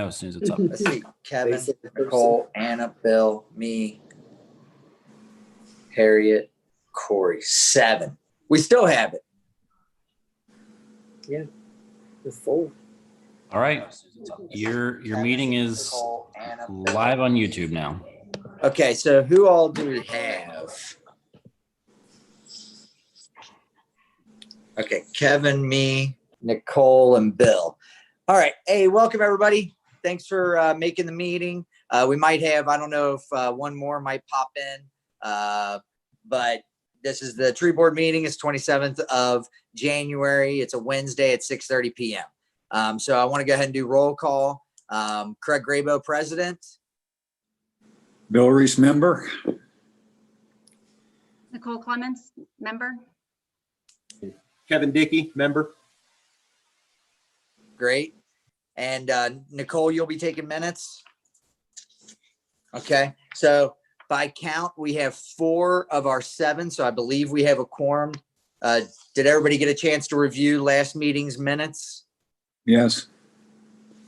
as soon as it's up. Let's see, Kevin, Nicole, Anna, Bill, me, Harriet, Corey, 7. We still have it. Yeah, it's full. All right. Your meeting is live on YouTube now. Okay, so who all do we have? Okay, Kevin, me, Nicole, and Bill. All right. Hey, welcome everybody. Thanks for making the meeting. We might have, I don't know if one more might pop in, but this is the tree board meeting. It's 27th of January. It's a Wednesday at 6:30 p.m. So I want to go ahead and do roll call. Craig Graybo, president. Bill Reese, member. Nicole Clements, member. Kevin Dickey, member. Great. And Nicole, you'll be taking minutes. Okay. So by count, we have 4 of our 7. So I believe we have a quorum. Did everybody get a chance to review last meeting's minutes? Yes.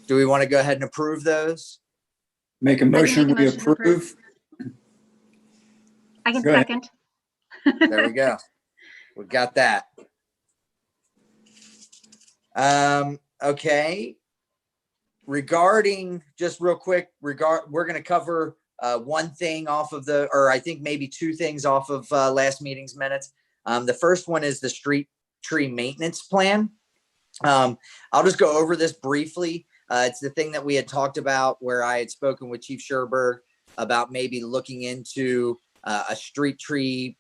Do we want to go ahead and approve those? Make a motion make a we motion to approve. approve. I can Go ahead. second. There we go. We got that. Okay. Regarding, just real quick, we're going to cover one thing off of or I think maybe 2 things off of last meeting's minutes. The first one is the street tree maintenance plan. I'll just go over this briefly. It's the thing that we had talked about where I had spoken with Chief Sherberg about maybe looking into a street tree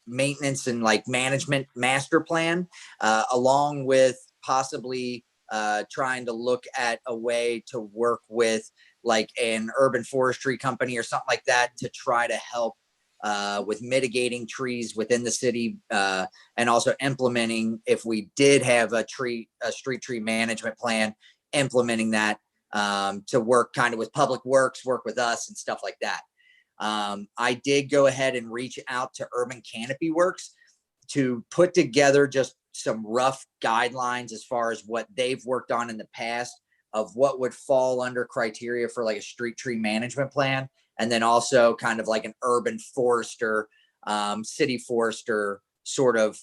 maintenance and like management master plan, along with possibly trying to look at a way to work with like an urban forestry company or something like that to try to help with mitigating trees within the city, and also implementing, if we did have a street tree management plan, implementing that to work kind of with Public Works, work with us and stuff like that. I did go ahead and reach out to Urban Canopy Works to put together just some rough guidelines as far as what they've worked on in the past of what would fall under criteria for like a street tree management plan. And then also kind of like an urban forester, city forester sort of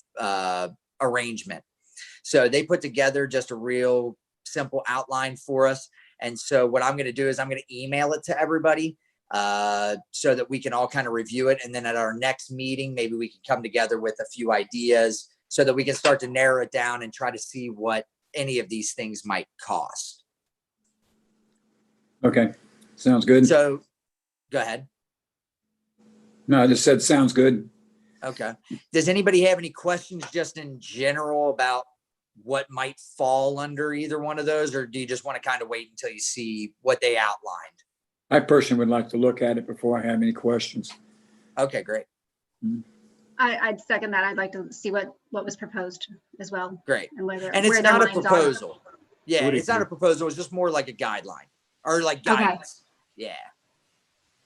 arrangement. So they put together just a real simple outline for us. And so what I'm going to do is I'm going to email it to everybody so that we can all kind of review it. And then at our next meeting, maybe we can come together with a few ideas so that we can start to narrow it down and try to see what any of these things might cost. Okay, sounds good. So go ahead. No, I just said sounds good. Okay. Does anybody have any questions just in general about what might fall under either one of those? Or do you just want to kind of wait until you see what they outlined? I personally would like to look at it before I have any questions. Okay, great. I'd second that. I'd like to see what was proposed as well. Great. And whether And it's where their not a lines are. proposal. Yeah, Would it's not a agree. proposal. It's just more like a guideline or like Okay. guidance. Yeah.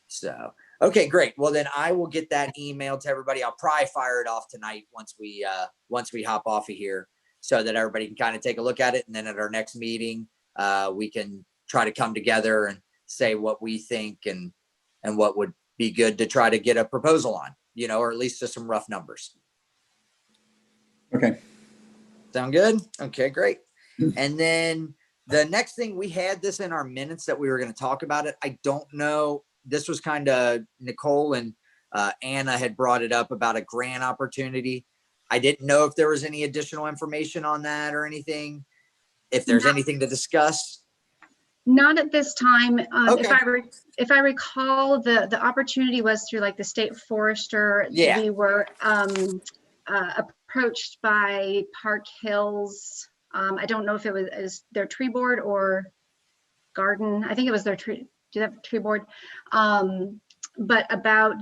So, okay, great. Well, then I will get that email to everybody. I'll probably fire it off tonight once we hop off of here so that everybody can kind of take a look at it. And then at our next meeting, we can try to come together and say what we think and what would be good to try to get a proposal on, or at least just some rough numbers. Okay. Sound good? Okay, great. And then the next thing, we had this in our minutes that we were going to talk about it. I don't know. This was kind of Nicole and Anna had brought it up about a grant opportunity. I didn't know if there was any additional information on that or anything, if there's anything to discuss. Not at this time. Okay. If I recall, the opportunity was through like the state forester. Yeah. We were approached by Park Hills. I don't know if it was their tree board or garden. I think it was their tree. Do they have a tree board? But about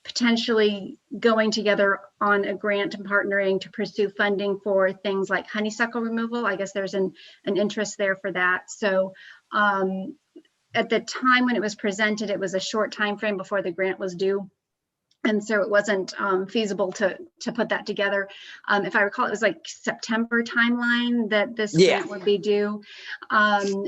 potentially going together on a grant and partnering to pursue funding for things like honeysuckle removal. I guess there's an interest there for that. So at the time when it was presented, it was a short time frame before the grant was due. And so it wasn't feasible to put that together. If I recall, it was like September timeline that this Yeah. grant would be due.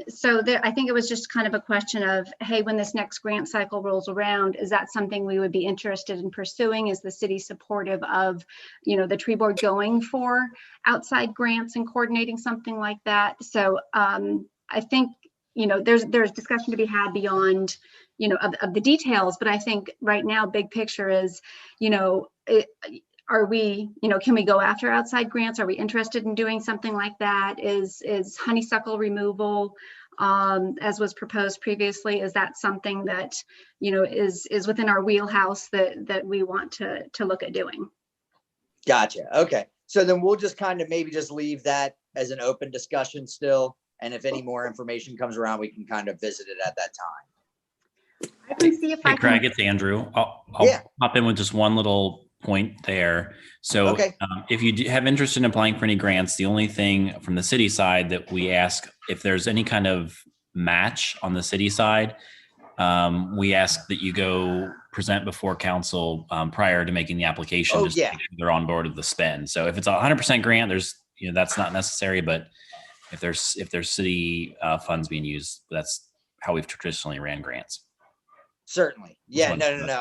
So there, I think it was just kind of a question of, hey, when this next grant cycle rolls around, is that something we would be interested in pursuing? Is the city supportive of, the tree board going for outside grants and coordinating something like that? So I think, there's discussion to be had beyond, of the details, but I think right now, big picture is, are we, can we go after outside grants? Are we interested in doing something like that? Is honeysuckle removal, as was proposed previously, is that something that, is within our wheelhouse that we want to look at doing? Gotcha. Okay. So then we'll just kind of maybe just leave that as an open discussion still. And if any more information comes around, we can kind of visit it at that time. I can see if Hey, I Craig, can. it's Andrew. I'll Yeah. pop in with just one little point there. So Okay. if you have interest in applying for any grants, the only thing from the city side that we ask, if there's any kind of match on the city side, we ask that you go present before council prior to making the application. Oh, just to yeah. make sure they're on board with the spend. So if it's 100% grant, there's, that's not necessary. But if there's city funds being used, that's how we've traditionally ran grants. Certainly. Yeah. one- No.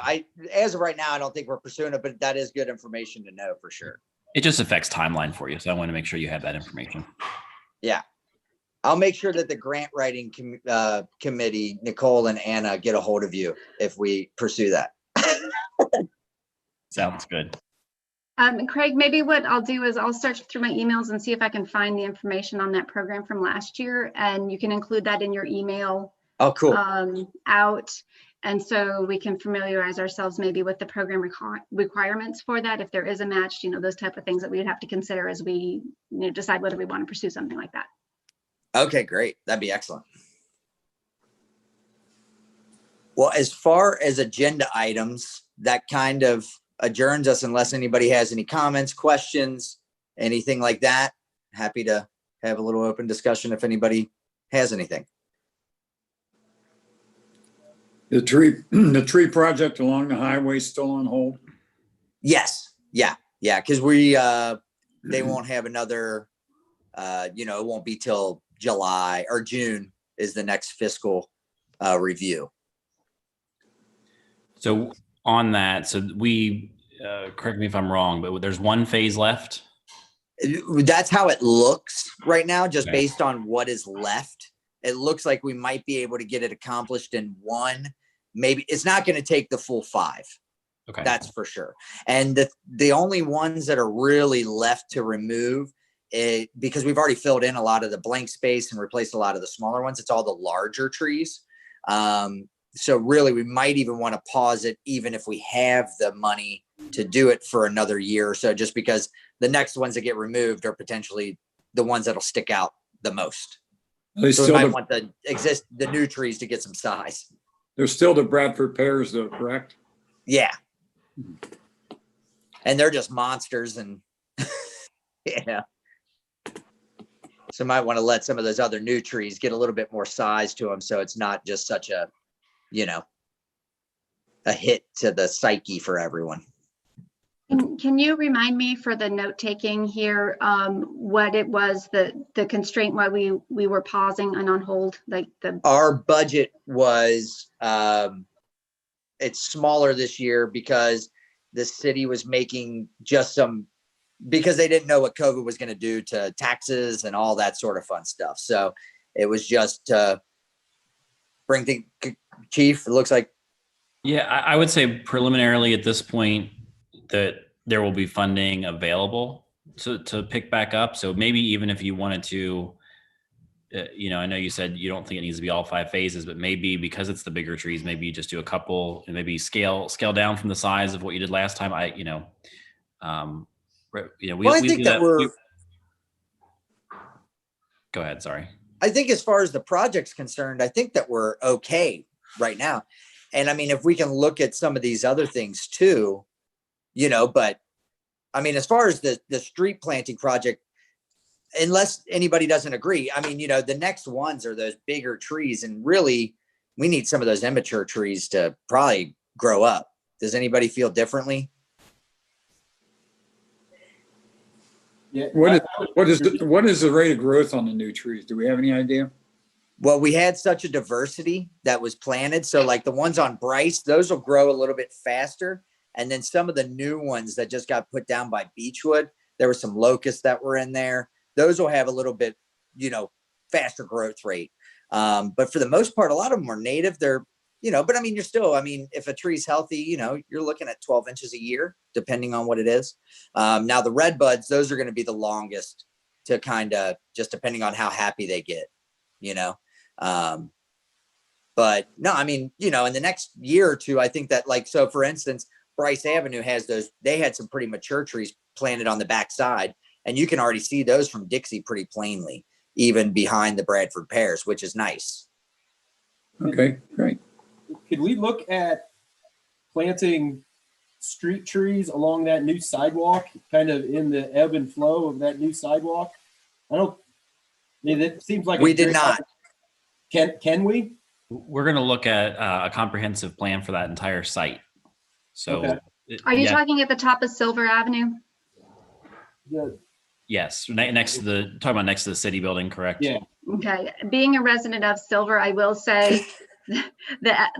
As of right now, I don't think we're pursuing it, but that is good information to know for sure. It just affects timeline for you. So I want to make sure you have that information. Yeah. I'll make sure that the grant writing committee, Nicole and Anna, get a hold of you if we pursue that. Sounds good. Craig, maybe what I'll do is I'll search through my emails and see if I can find the information on that program from last year, and you can include that in your email Oh, cool. out. And so we can familiarize ourselves maybe with the program requirements for that. If there is a match, those type of things that we would have to consider as we decide whether we want to pursue something like that. Okay, great. That'd be excellent. Well, as far as agenda items, that kind of adjourns us unless anybody has any comments, questions, anything like that. Happy to have a little open discussion if anybody has anything. The tree project along the highway still on hold? Yes. Yeah. Cause they won't have another, it won't be till July or June is the next fiscal review. So on that, so we, correct me if I'm wrong, but there's one phase left. That's how it looks right now, just Okay. based on what is left. It looks like we might be able to get it accomplished in one. Maybe it's not going to take the full 5. Okay. That's for sure. And the only ones that are really left to remove it, because we've already filled in a lot of the blank space and replaced a lot of the smaller ones. It's all the larger trees. So really, we might even want to pause it, even if we have the money to do it for another year or so, just because the next ones that get removed are potentially the ones that'll stick out the most. They So we still might the, want the new trees to get some size. there's still the Bradford pears though, correct? Yeah. And they're just monsters and yeah. So might want to let some of those other new trees get a little bit more size to them. So it's not just such a hit to the psyche for everyone. Can you remind me for the note taking here, what it was, the constraint why we were pausing and on hold, like Our budget was, it's smaller this year because the city was making just because they didn't know what COVID was going to do to taxes and all that sort of fun stuff. So it was just bring the chief. It looks like. Yeah, I would say preliminarily at this point that there will be funding available to pick back up. So maybe even if you wanted to, I know you said you don't think it needs to be all 5 phases, but maybe because it's the bigger trees, maybe you just do a couple and maybe scale down from the size of what you did last time. I think that go ahead. Sorry. I think as far as the project's concerned, I think that we're okay right now. And I mean, if we can look at some of these other things too, but I mean, as far as the street planting project, unless anybody doesn't agree, I mean, the next ones are those bigger trees, and really we need some of those immature trees to probably grow up Does anybody feel differently? Yeah. What is the rate of growth on the new trees? Do we have any idea? Well, we had such a diversity that was planted. So like the ones on Bryce, those will grow a little bit faster. And then some of the new ones that just got put down by Beechwood, there were some locusts that were in there. Those will have a little bit, faster growth rate. But for the most part, a lot of them are native. They're, but I mean, if a tree's healthy, you're looking at 12 inches a year, depending on what it is. Now the red buds, those are going to be the longest to kind of just depending on how happy they get, but no, I mean, in the next year or two, I think that so for instance, Bryce Avenue they had some pretty mature trees planted on the backside, and you can already see those from Dixie pretty plainly, even behind the Bradford pears, which is nice. Okay, great. Could we look at planting street trees along that new sidewalk, kind of in the ebb and flow of that new sidewalk? It seems like We did not. Can we? We're going to look at a comprehensive plan for that entire site. So, Okay. Are you yeah, talking at the top of Silver Avenue? Yeah. yes, next to the city building, correct? Yeah. Okay, being a resident of Silver, I will say that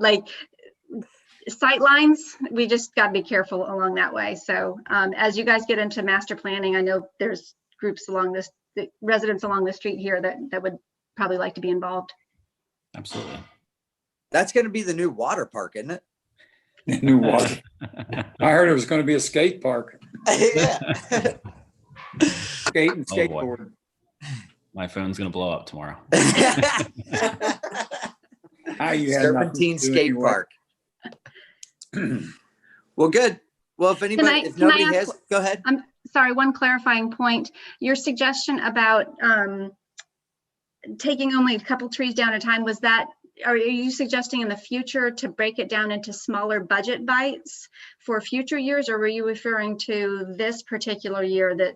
sight lines, we just got to be careful along that way. So as you guys get into master planning, I know there's groups the residents along the street here that would probably like to be involved. Absolutely. That's going to be the new water park, isn't it? New water. I heard it was going to be a skate park. Yeah. Skate and Oh, boy. skateboard. My phone's going to blow up tomorrow. Ah, you had Serpentine nothing to do skate anyway. park. Well, good. Well, if anybody, if nobody ask- has, go ahead. Sorry, one clarifying point. Your suggestion about taking only a couple trees down at a time, are you suggesting in the future to break it down into smaller budget bites for future years, or were you referring to this particular year that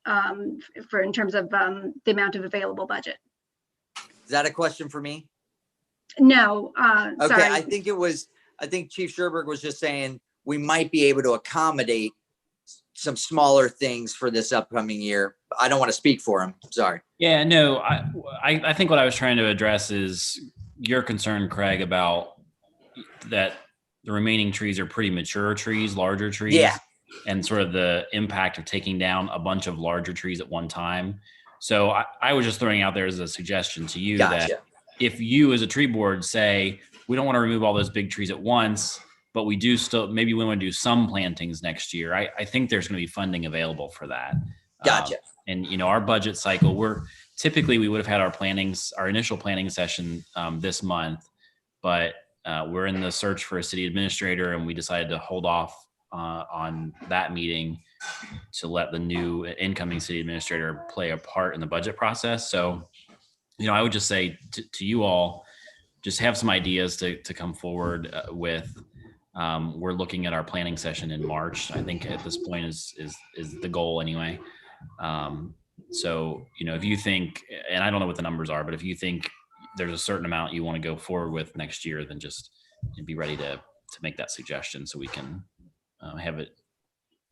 in terms of the amount of available budget? Is that a question for me? No, Okay, sorry. I think Chief Sherberg was just saying we might be able to accommodate some smaller things for this upcoming year. I don't want to speak for him. Sorry. Yeah, no, I think what I was trying to address is your concern, Craig, about that the remaining trees are pretty mature trees, larger trees. Yeah. And sort of the impact of taking down a bunch of larger trees at one time. So I was just throwing out there as a suggestion to you that Gotcha. if you as a tree board say, we don't want to remove all those big trees at once, but we do still, maybe we want to do some plantings next year. I think there's going to be funding available for that. Gotcha. And our budget cycle, we would have had our initial planning session this month, but we're in the search for a city administrator, and we decided to hold off on that meeting to let the new incoming city administrator play a part in the budget process. So, I would just say to you all, just have some ideas to come forward with. We're looking at our planning session in March. I think at this point is the goal anyway. So, if you think, and I don't know what the numbers are, but if you think there's a certain amount you want to go forward with next year, then just be ready to make that suggestion so we can have it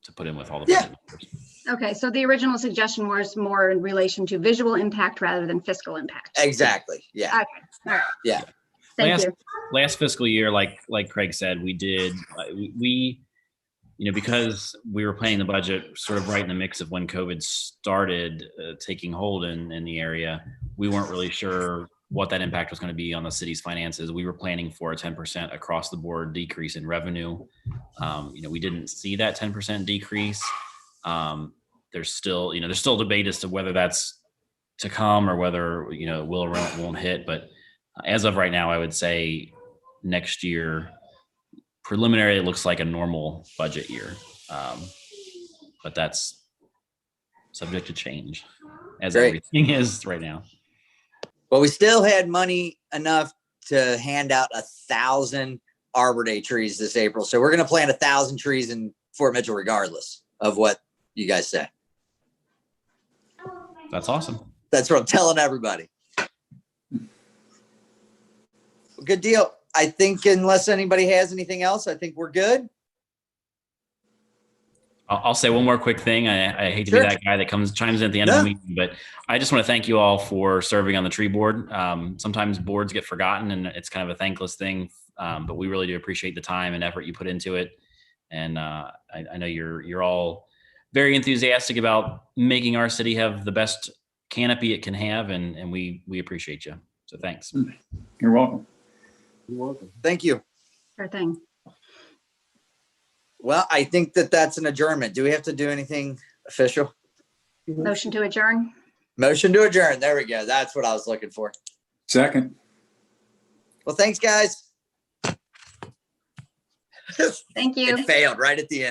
to put in with all the budget numbers. Okay, so the original suggestion was more in relation to visual impact rather than fiscal impact. Exactly. Yeah. Okay, all right. Yeah. Thank you. Last fiscal year, like Craig said, we did, because we were planning the budget sort of right in the mix of when COVID started taking hold in the area, we weren't really sure what that impact was going to be on the city's finances. We were planning for a 10% across the board decrease in revenue. We didn't see that 10% decrease. There's still debate as to whether that's to come or whether, will or won't hit. But as of right now, I would say next year, preliminary, it looks like a normal budget year. But that's subject to change, as Great. everything is right now. Well, we still had money enough to hand out 1,000 Arbor Day trees this April. So we're going to plant 1,000 trees in Fort Mitchell, regardless of what you guys say. That's awesome. That's what I'm telling everybody. Good deal. I think unless anybody has anything else, I think we're good. I'll say one more quick thing. I hate to Sure. be that guy that chimes in at the end of No. the meeting, but I just want to thank you all for serving on the tree board. Sometimes boards get forgotten and it's kind of a thankless thing, but we really do appreciate the time and effort you put into it. And I know you're all very enthusiastic about making our city have the best canopy it can have, and we appreciate you. So thanks. You're welcome. You're welcome. Thank you. Sure thing. Well, I think that's an adjournment. Do we have to do anything official? Motion to adjourn. Motion to adjourn. There we go. That's what I was looking for. Second. Well, thanks, guys. Thank you. It failed right at the end.